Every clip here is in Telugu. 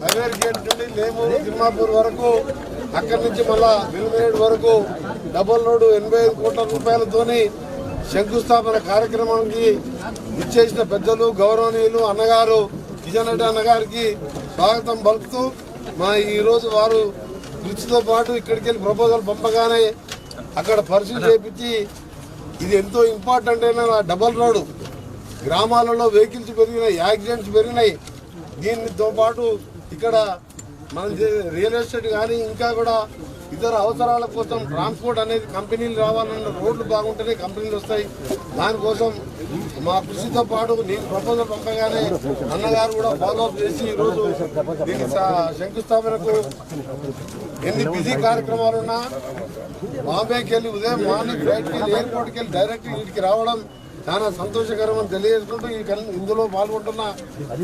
హైవేర్ గేట్ నుండి లేమూరు తిమ్మాపూర్ వరకు, అక్కడి నుంచి మళ్ళా బిల్మేడ్ వరకు డబుల్ రోడ్డు 85 కోట్ల రూపాయలతోని శంకుస్థాపన కార్యక్రమానికి ఇచ్చేసిన పెద్దలు గౌరవనీయులు అన్నగారు కిషన్ రెడ్డి అన్నగారికి స్వాగతం పలుకుతూ ఈరోజు వారు దృష్టితో పాటు ఇక్కడికి వెళ్ళి ప్రపోజల్ పంపగానే అక్కడ పరిశీలన చేపించి ఇది ఎంతో ఇంపార్టెంట్ అయిన డబల్ రోడ్డు, గ్రామాలలో వెహికల్స్ పెరిగినాయి, యాక్సిడెంట్స్ పెరిగినాయి. దీనితో పాటు ఇక్కడ మన రియల్ ఎస్టేట్ కానీ ఇంకా కూడా ఇతర అవసరాల కోసం ట్రాన్స్పోర్ట్ అనేది కంపెనీలు రావాలన్న రోడ్లు బాగుంటేనే కంపెనీలు వస్తాయి. దానికోసం మా కృషితో పాటు నేను ప్రపోజల్ పంపగానే అన్నగారు కూడా ఫాలోఅప్ చేసి ఈరోజు దీని శంకుస్థాపనకు ఎన్ని బిజీ కార్యక్రమాలున్నా బాంబేకి వెళ్ళి ఉదయం మార్నింగ్ ఫ్లైట్కి వెళ్ళి ఎయిర్పోర్ట్కి వెళ్ళి డైరెక్ట్ వీటికి రావడం చాలా సంతోషకరం అని తెలియజేసుకుంటూ ఇందులో పాల్గొంటున్న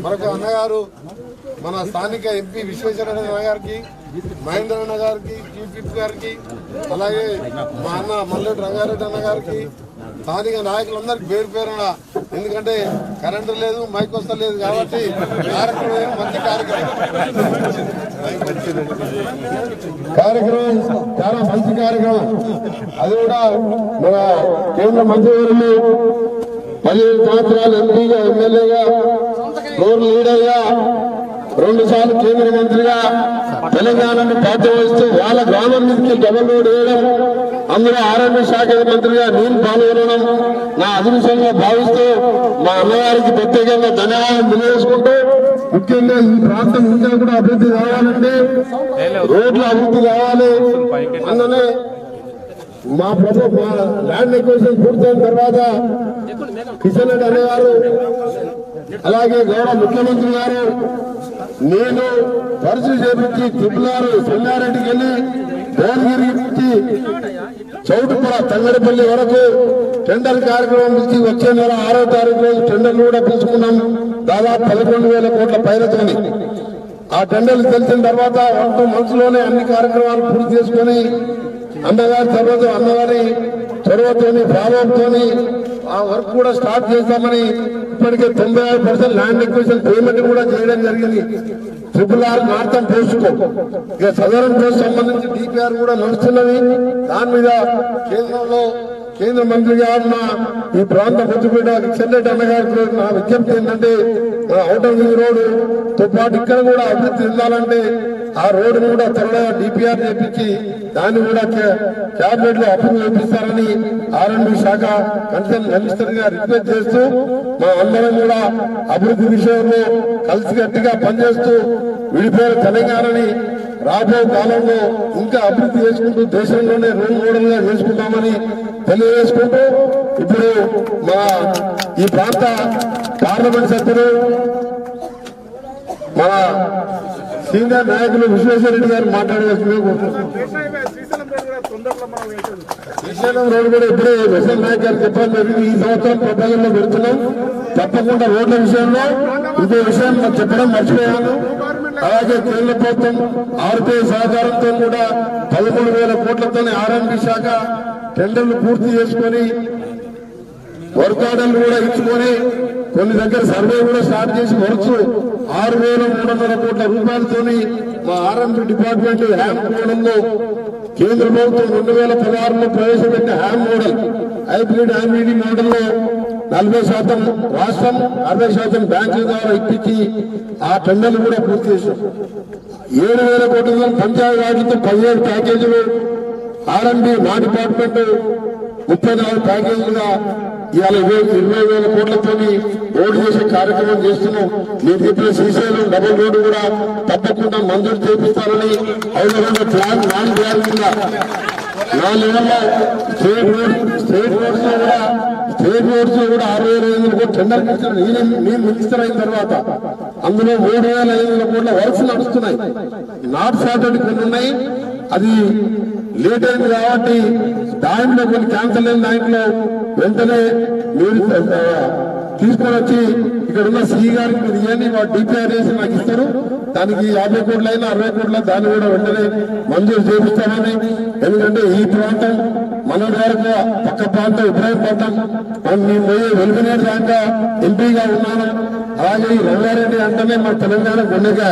మరొక అన్నగారు మన స్థానిక ఎంపీ విశ్వేశ్వరరెడ్డి అన్న గారికి, మహేంద్ర అన్న గారికి, చీఫ్ గారికి, అలాగే మా అన్న మల్లెడ్డి రంగారెడ్డి అన్న గారికి, స్థానిక నాయకులందరికీ పేరు పేరున, ఎందుకంటే కరెంటు లేదు, మైక్ వస్తలేదు కాబట్టి కార్యక్రమం మంచి కార్యక్రమం చాలా మంచి కార్యక్రమం. అది కూడా మన కేంద్ర మంత్రివర్యులు 15 సంవత్సరాలు ఎంపీగా, ఎమ్మెల్యేగా, ఫ్లోర్ లీడర్గా, 2 సార్లు కేంద్ర మంత్రిగా తెలంగాణను ప్రాతినిధిస్తూ వాళ్ళ గ్రామం నుంచి డబల్ రోడ్ వేయడం, అందులో ఆరోగ్య శాఖ మంత్రిగా నేను పాల్గొనడం నా అదృష్టంగా భావిస్తూ మా అన్నగారికి ప్రత్యేకంగా ధన్యవాదాలు తెలియజేసుకుంటూ, ముఖ్యంగా ఈ ప్రాంతం ఇంకా కూడా అభివృద్ధి కావాలంటే రోడ్ల అభివృద్ధి కావాలి. అందులోనే మా ల్యాండ్ ఎక్విజిషన్ పూర్తయిన తర్వాత కిషన్ రెడ్డి అనేవారు, అలాగే గౌరవ ముఖ్యమంత్రి గారు నేను పరిస్థితి చేపించి తిప్పులారు సంగారెడ్డికి వెళ్ళి భువనగిరి నుంచి చౌటుపుర తంగడిపల్లి వరకు టెండర్ కార్యక్రమం నుంచి వచ్చే నెల 6వ తారీఖు రోజు టెండర్లు కూడా తీసుకున్నాం. దాదాపు 11,000 కోట్ల పైలతోని ఆ టెండర్లు తెలిసిన తర్వాత 1 2 మంత్స్లోనే అన్ని కార్యక్రమాలు పూర్తి చేసుకుని అన్నగారి తర్వాత అన్నగారి చొరవతోని ఫాలోఅప్తోని ఆ వర్క్ కూడా స్టార్ట్ చేస్తామని ఇప్పటికే 95% ల్యాండ్ ఎక్విజిషన్ పేమెంట్ కూడా చేయడం జరిగింది. RRR నార్థన్ పోస్ట్ కు ఇక సదరన్ పోస్ట్ సంబంధించి DPR కూడా నడుస్తున్నది. దాని మీద కేంద్ర మంత్రిగా ఉన్న ఈ ప్రాంత ముద్దుపేట కిషన్ రెడ్డి అన్నగారికి నా విజ్ఞప్తి ఏంటంటే ఔటర్ రింగ్ రోడ్డు తో పాటు ఇక్కడ కూడా అభివృద్ధి చెందాలంటే ఆ రోడ్డు కూడా త్వరగా DPR చేపించి దాన్ని కూడా క్యాబినెట్ లో అప్రూవ్ చేపిస్తారని R&B శాఖ కన్సర్న్ మినిస్టర్ గా రిక్వెస్ట్ చేస్తూ మా అందరం కూడా అభివృద్ధి విషయంలో కలిసికట్టుగా పనిచేస్తూ విడిపోయిన తెలంగాణని రాబోయే కాలంలో ఇంకా అభివృద్ధి చేసుకుంటూ దేశంలోనే రోల్ మోడల్ గా చేసుకుంటామని తెలియజేసుకుంటూ ఇప్పుడు మా ఈ ప్రాంత పార్లమెంట్ సభ్యులు మన సీనియర్ నాయకులు విశ్వేశ్వరరెడ్డి గారు మాట్లాడేస్తున్నారు. శ్రీశైలం రోడ్డు కూడా ఇప్పుడే విశ్వనాథ్ నాయక్ గారు చెప్పడం జరిగింది. ఈ సంవత్సరం ప్రపోజల్లో పెడుతున్నాం. తప్పకుండా రోడ్ల విషయంలో ఇదే విషయం చెప్పడం మర్చిపోయాను. అలాగే కేంద్ర ప్రభుత్వం RBI సహకారంతో కూడా 13,000 కోట్లతో R&B శాఖ టెండర్లు పూర్తి చేసుకుని వర్క్ ఆర్డర్లు కూడా ఇచ్చుకొని కొన్ని దగ్గర సర్వే కూడా స్టార్ట్ చేసి వర్క్స్ 6,300 కోట్ల రూపాయలతోని మా R&B డిపార్ట్మెంట్ హ్యామ్ మోడల్లో కేంద్ర ప్రభుత్వం 2016లో ప్రవేశపెట్టిన హ్యామ్ మోడల్ హైబ్రిడ్ IBD మోడల్లో 40% రాష్ట్రం 60% బ్యాంకుల ద్వారా ఇప్పించి ఆ టెండర్లు కూడా పూర్తి చేశాం. 7,000 కోట్ల పంచాయతీ వాటితో 17 ప్యాకేజీలు R&B మా డిపార్ట్మెంట్ 34 ప్యాకేజీలుగా ఇవాళ 20,000 కోట్లతో రోడ్డు చేసే కార్యక్రమం చేస్తున్నాం. మీరు చెప్పిన శ్రీశైలం డబుల్ రోడ్డు కూడా తప్పకుండా మంజూరు చేపిస్తారని అవును ప్లాన్ నాన్ ప్లాన్ కింద 4 నెలల్లో స్టేట్ రోడ్స్ లో కూడా 6,500 కోట్లు టెండర్ నేను మినిస్టర్ అయిన తర్వాత అందులో 3,500 కోట్ల వర్క్స్ నడుస్తున్నాయి. నాట్ సార్టెడ్ కొన్ని ఉన్నాయి, అది లేట్ అయింది కాబట్టి దాంట్లో కొన్ని క్యాన్సల్ అయిన దాంట్లో వెంటనే మీరు తీసుకొని వచ్చి ఇక్కడ ఉన్న సిఈ గారికి మీరు ఇవన్నీ DPR చేసి నాకు ఇస్తారు. దానికి 50 కోట్లైనా 60 కోట్ల దాన్ని కూడా వెంటనే మంజూరు చేపిస్తామని. ఎందుకంటే ఈ ప్రాంతం మనటి వరకు పక్క ప్రాంతం ఇబ్రాహీంపట్నం మేము పోయే వెలుగునేరు దాకా ఎంపీగా ఉన్నాను. అలాగే ఈ రంగారెడ్డి అంటేనే మా తెలంగాణ గుండెగా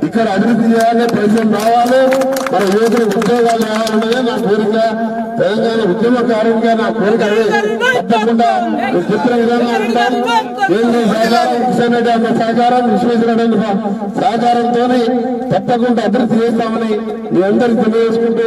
ఇక్కడ అభివృద్ధి చేయాలి, పరిశ్రమ రావాలి, మన యువకులు ఉద్యోగాలు రావాలన్నదే నా కోరిక. తెలంగాణ ఉద్యమకారునిగా నా కోరిక తప్పకుండా చెప్పిన విధంగా ఉంటాం. కేంద్ర సహకారం, కిషన్ రెడ్డి అన్న సహకారం, విశ్వేశ్వర రెడ్డి సహకారంతో తప్పకుండా అభివృద్ధి చేస్తామని మీ అందరికీ తెలియజేసుకుంటూ